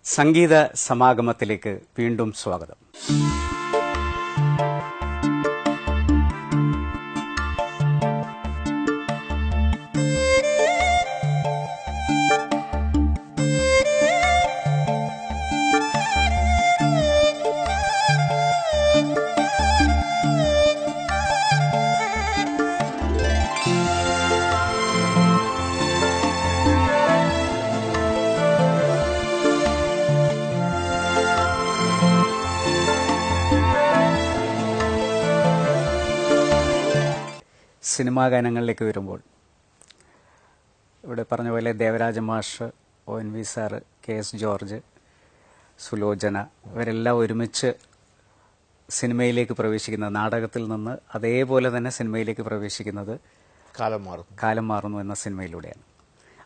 സംഗീത സമാഗമത്തിലേക്ക് വീണ്ടും സ്വാഗതം. സിനിമാ ഗാനങ്ങളിലേക്ക് വരുമ്പോൾ ഇവിടെ പറഞ്ഞ പോലെ ദേവരാജ മാഷ്, ONV sir, KS George, Sulochana ഇവരെല്ലാം ഒരുമിച്ച് സിനിമയിലേക്ക് പ്രവേശിക്കുന്നത്, നാടകത്തിൽ നിന്ന് അതേപോലെ തന്നെ സിനിമയിലേക്ക് പ്രവേശിക്കുന്നത് കാലം മാറുന്നു എന്ന സിനിമയിലൂടെയാണ്.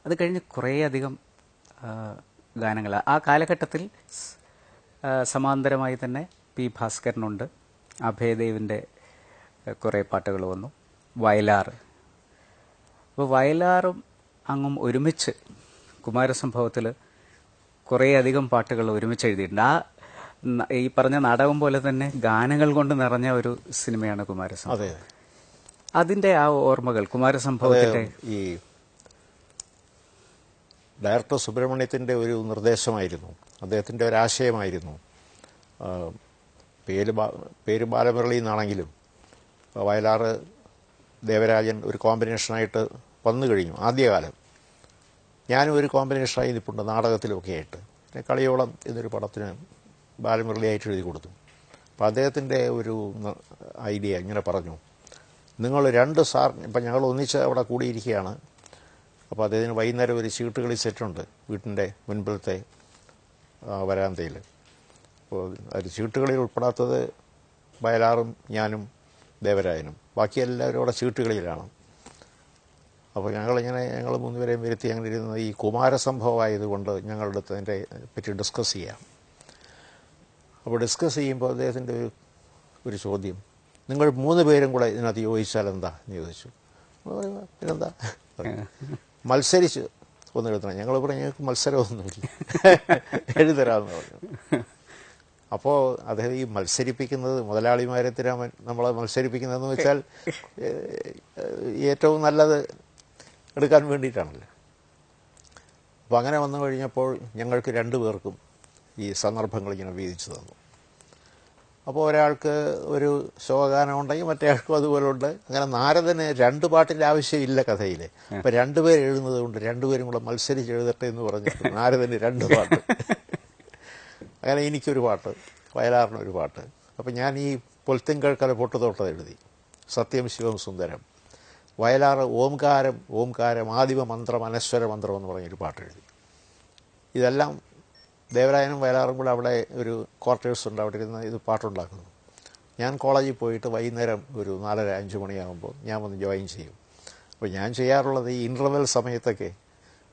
അത് കഴിഞ്ഞ് കുറേയധികം ഗാനങ്ങൾ ആ കാലഘട്ടത്തിൽ സമാന്തരമായി തന്നെ P. ഭാസ്കരനുണ്ട്, അഭയദേവിൻ്റെ കുറേ പാട്ടുകൾ വന്നു, വയലാർ. അപ്പോൾ വയലാറും അങ്ങും ഒരുമിച്ച് കുമാരസംഭവത്തിൽ കുറേയധികം പാട്ടുകൾ ഒരുമിച്ച് എഴുതിയിട്ടുണ്ട്. ഈ പറഞ്ഞ നാടകം പോലെ തന്നെ ഗാനങ്ങൾ കൊണ്ട് നിറഞ്ഞ ഒരു സിനിമയാണ് കുമാരസംഭവം. അതിന്റെ ആ ഓർമ്മകൾ കുമാരസംഭവത്തിന്റെ ഈ ഡയറക്ടർ സുബ്രഹ്മണ്യത്തിന്റെ ഒരു നിർദ്ദേശമായിരുന്നു, അദ്ദേഹത്തിന്റെ ഒരാശയമായിരുന്നു. പേര് ബാലമുരളി എന്നാണെങ്കിലും വയലാറ് ദേവരാജൻ ഒരു കോമ്പിനേഷനായിട്ട് വന്നു കഴിഞ്ഞു. ആദ്യകാലം ഞാനും ഒരു കോമ്പിനേഷനായി നിൽപ്പുണ്ട് നാടകത്തിലൊക്കെ ആയിട്ട്. പിന്നെ കളിയോളം എന്നൊരു പടത്തിന് ബാലമുരളിയായിട്ട് എഴുതി കൊടുത്തു. അപ്പോൾ അദ്ദേഹത്തിൻ്റെ ഒരു ഐഡിയ ഇങ്ങനെ പറഞ്ഞു, നിങ്ങൾ ഇപ്പം ഞങ്ങൾ ഒന്നിച്ച് അവിടെ കൂടിയിരിക്കുകയാണ്. അപ്പോൾ അദ്ദേഹത്തിന് വൈകുന്നേരം ഒരു ചീട്ടുകളി സെറ്റുണ്ട് വീട്ടിൻ്റെ മുൻപിലത്തെ വരാന്തയിൽ. അപ്പോൾ അതിൽ ചീട്ടുകളിൽ ഉൾപ്പെടാത്തത് വയലാറും ഞാനും ദേവരാജനും, ബാക്കി എല്ലാവരും അവിടെ ചീട്ടുകളിലാണ്. അപ്പോൾ ഞങ്ങൾ മൂന്നുപേരെയും വരുത്തി അങ്ങനെ ഇരുന്നത് ഈ കുമാരസംഭവമായതുകൊണ്ട് ഞങ്ങളുടെ അടുത്ത് അതിൻ്റെ പറ്റി ഡിസ്കസ് ചെയ്യാം. അപ്പോൾ ഡിസ്കസ് ചെയ്യുമ്പോൾ അദ്ദേഹത്തിൻ്റെ ഒരു ചോദ്യം, നിങ്ങൾ 3 പേരും കൂടെ ഇതിനകത്ത് യോജിച്ചാൽ എന്താ എന്ന് ചോദിച്ചു. പിന്നെന്താ മത്സരിച്ച് ഒന്ന് എഴുതണം. ഞങ്ങൾ പറഞ്ഞു ഞങ്ങൾക്ക് മത്സരമൊന്നുമില്ല, എഴുതരാമെന്ന് പറഞ്ഞു. അപ്പോൾ അദ്ദേഹം ഈ മത്സരിപ്പിക്കുന്നത് മുതലാളിമാരെത്തിനാ നമ്മളെ മത്സരിപ്പിക്കുന്നതെന്ന് വെച്ചാൽ ഏറ്റവും നല്ലത് എടുക്കാൻ വേണ്ടിയിട്ടാണല്ലോ. അപ്പോൾ അങ്ങനെ വന്നു കഴിഞ്ഞപ്പോൾ ഞങ്ങൾക്ക് 2 പേർക്കും ഈ സന്ദർഭങ്ങൾ ഇങ്ങനെ വീതിച്ചു തന്നു. അപ്പോൾ ഒരാൾക്ക് ഒരു ശോകഗാനം ഉണ്ടെങ്കിൽ മറ്റേ ആൾക്കും അതുപോലെ ഉണ്ട്. അങ്ങനെ നാരദന് 2 പാട്ടിൻ്റെ ആവശ്യമില്ല കഥയിൽ. അപ്പോൾ 2 പേർ എഴുതുന്നത് കൊണ്ട് 2 പേരും കൂടെ മത്സരിച്ച് എഴുതട്ടെ എന്ന് പറഞ്ഞിട്ട് നാരദന് 2 പാട്ട്, അങ്ങനെ എനിക്കൊരു പാട്ട്, വയലാറിനൊരു പാട്ട്. അപ്പം ഞാൻ ഈ പൊൽത്തിങ്കൾ കല പൊട്ടുതൊട്ടത് എഴുതി, സത്യം ശിവം സുന്ദരം. വയലാർ ഓംകാരം ആദിമ മന്ത്രം അനശ്വര മന്ത്രം എന്ന് പറഞ്ഞൊരു പാട്ട് എഴുതി. ഇതെല്ലാം ദേവരായനും വയലാറും കൂടെ അവിടെ ഒരു ക്വാർട്ടേഴ്സ് ഉണ്ട്, അവിടെ ഇരുന്ന് ഇത് പാട്ടുണ്ടാക്കുന്നു. ഞാൻ കോളേജിൽ പോയിട്ട് വൈകുന്നേരം ഒരു 4:30-5 മണിയാകുമ്പോൾ ഞാൻ വന്ന് ജോയിൻ ചെയ്യും. അപ്പോൾ ഞാൻ ചെയ്യാറുള്ളത് ഈ ഇൻ്റർവെൽ സമയത്തൊക്കെ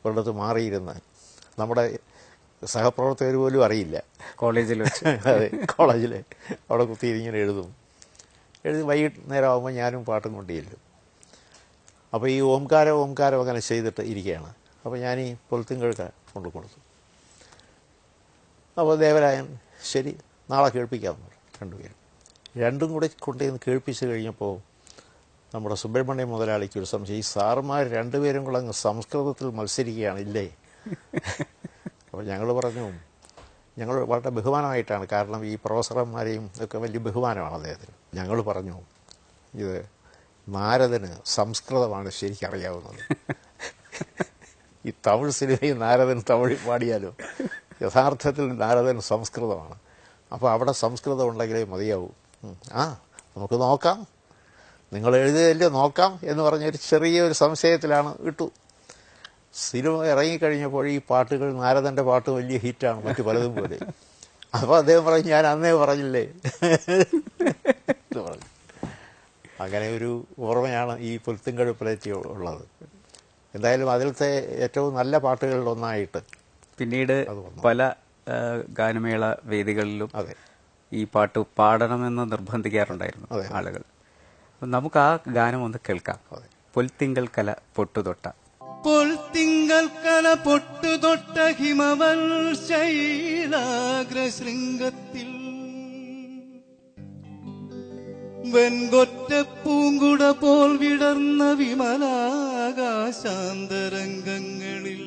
ഒരിടത്ത് മാറിയിരുന്ന് നമ്മുടെ സഹപ്രവർത്തകർ പോലും അറിയില്ല, കോളേജിൽ വെച്ച്, അതെ കോളേജിൽ അവിടെ കുത്തിയിരിങ്ങനെ എഴുതി വൈകുന്നേരം ആകുമ്പോൾ ഞാനും പാട്ടും കൊണ്ടിരിക്കും. അപ്പോൾ ഈ ഓംകാരം അങ്ങനെ ചെയ്തിട്ട് ഇരിക്കുകയാണ്. അപ്പോൾ ഞാൻ ഈ പൊൽത്തിങ്കഴുക്ക കൊണ്ടു കൊടുത്തു. അപ്പോൾ ദേവരായൻ ശരി നാളെ കേൾപ്പിക്കാമെന്ന് പറഞ്ഞു. 2 പേരും 2 കൂടെ കൊണ്ടുവന്ന് കേൾപ്പിച്ച് കഴിഞ്ഞപ്പോൾ നമ്മുടെ സുബ്രഹ്മണ്യ മുതലാളിക്ക് ഒരു സംശയം, ഈ സാറുമാർ 2 പേരും കൂടെ അങ്ങ് സംസ്കൃതത്തിൽ മത്സരിക്കുകയാണില്ലേ? അപ്പോൾ ഞങ്ങൾ പറഞ്ഞു, ഞങ്ങൾ വളരെ ബഹുമാനമായിട്ടാണ്, കാരണം ഈ പ്രൊഫസർമാരെയും ഒക്കെ വലിയ ബഹുമാനമാണ് അദ്ദേഹത്തിന്. ഞങ്ങൾ പറഞ്ഞു, ഇത് നാരദന് സംസ്കൃതമാണ് ശരിക്കറിയാവുന്നത്. ഈ തമിഴ് സിനിമയിൽ നാരദൻ തമിഴ് പാടിയാലോ, യഥാർത്ഥത്തിൽ നാരദൻ സംസ്കൃതമാണ്. അപ്പോൾ അവിടെ സംസ്കൃതം ഉണ്ടെങ്കിലേ മതിയാവൂ. നമുക്ക് നോക്കാം, നിങ്ങൾ എഴുതിയല്ലോ നോക്കാം എന്ന് പറഞ്ഞൊരു ചെറിയൊരു സംശയത്തിലാണ് ഇട്ടു. സിനിമ ഇറങ്ങിക്കഴിഞ്ഞപ്പോൾ ഈ പാട്ടുകൾ, നാരദൻ്റെ പാട്ട് വലിയ ഹിറ്റാണ് മറ്റു പലതും പോലെ. അപ്പോൾ അദ്ദേഹം പറഞ്ഞു, ഞാൻ അന്നേ പറഞ്ഞില്ലേ എന്ന് പറഞ്ഞു. അങ്ങനെ ഒരു ഓർമ്മയാണ് ഈ പൊൽത്തിങ്കഴുപ്പിലേക്ക് ഉള്ളത്. എന്തായാലും അതിലത്തെ ഏറ്റവും നല്ല പാട്ടുകളിലൊന്നായിട്ട് പിന്നീട് പല ഗാനമേള വേദികളിലും ഈ പാട്ട് പാടണമെന്ന് നിർബന്ധിക്കാറുണ്ടായിരുന്നു ആളുകൾ. നമുക്ക് ആ ഗാനം ഒന്ന് കേൾക്കാം. പൊൽത്തിങ്കൽ കല പൊട്ടുതൊട്ട. പൊൽത്തിങ്കൽ കല പൊട്ടുതൊട്ട ഹിമവൽ ശൈലാഗ്രശൃംഗത്തിൽ വെൺകൊറ്റ പൂങ്കുട പോൽ വിടർന്ന വിമലാകാശാന്തരംഗങ്ങളിൽ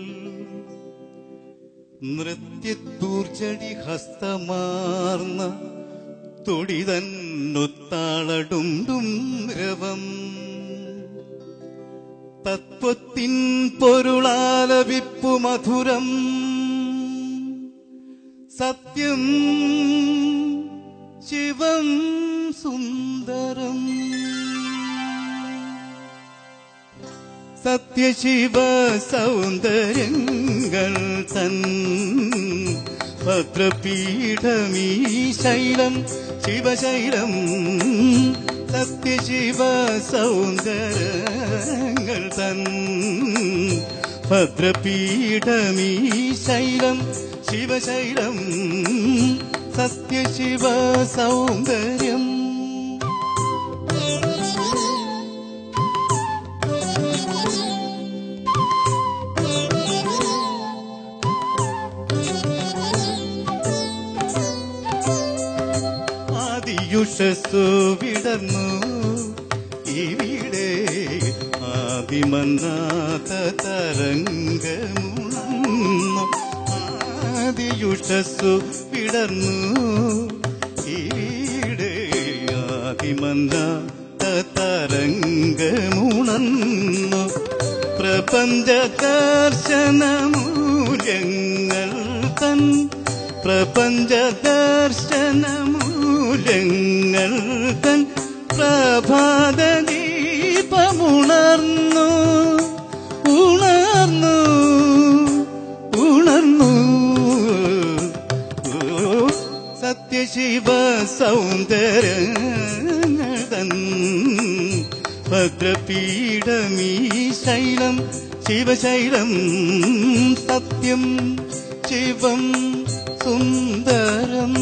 നൃത്യത്തൂർച്ചടി ഹസ്തമാർന്ന തൊടിതന്നൊത്താളടുണ്ടും രവം തത്വത്തിൻ പൊരുളാലപിപ്പു മധുരം സത്യം ശിവം സുന്ദരം സത്യശിവ സൗന്ദര്യങ്ങൾ തൻ ഭദ്രപീഠമീ ശൈലം ശിവശൈലം സത്യശിവ സൗന്ദര്യങ്ങൾ തൻ ഭദ്രപീഠമീ ശൈലം ശിവശൈലം സത്യശിവ സൗന്ദര്യം ആദിയുഷസ്സു വിടർന്നു ഇവിടെ ആദിമന്നാഥ തരംഗമുണർന്നു ആദിയുഷസ്സു വിടർന്നു ഇവിടെ ആദിമന്നാഥ തരംഗമുണർന്നു പ്രപഞ്ച ദർശനമൂല്യങ്ങൾ തൻ പ്രപഞ്ച ദർശനമൂല്യങ്ങൾ തൻ പ്രഭാത ദീപമുണർന്നു ഉണർന്നു ഉണർന്നു സത്യശിവ സൗന്ദര്യങ്ങൾ തൻ ഭദ്രപീഠമീ ശൈലം ശിവശൈലം സത്യം ശിവം സുന്ദരം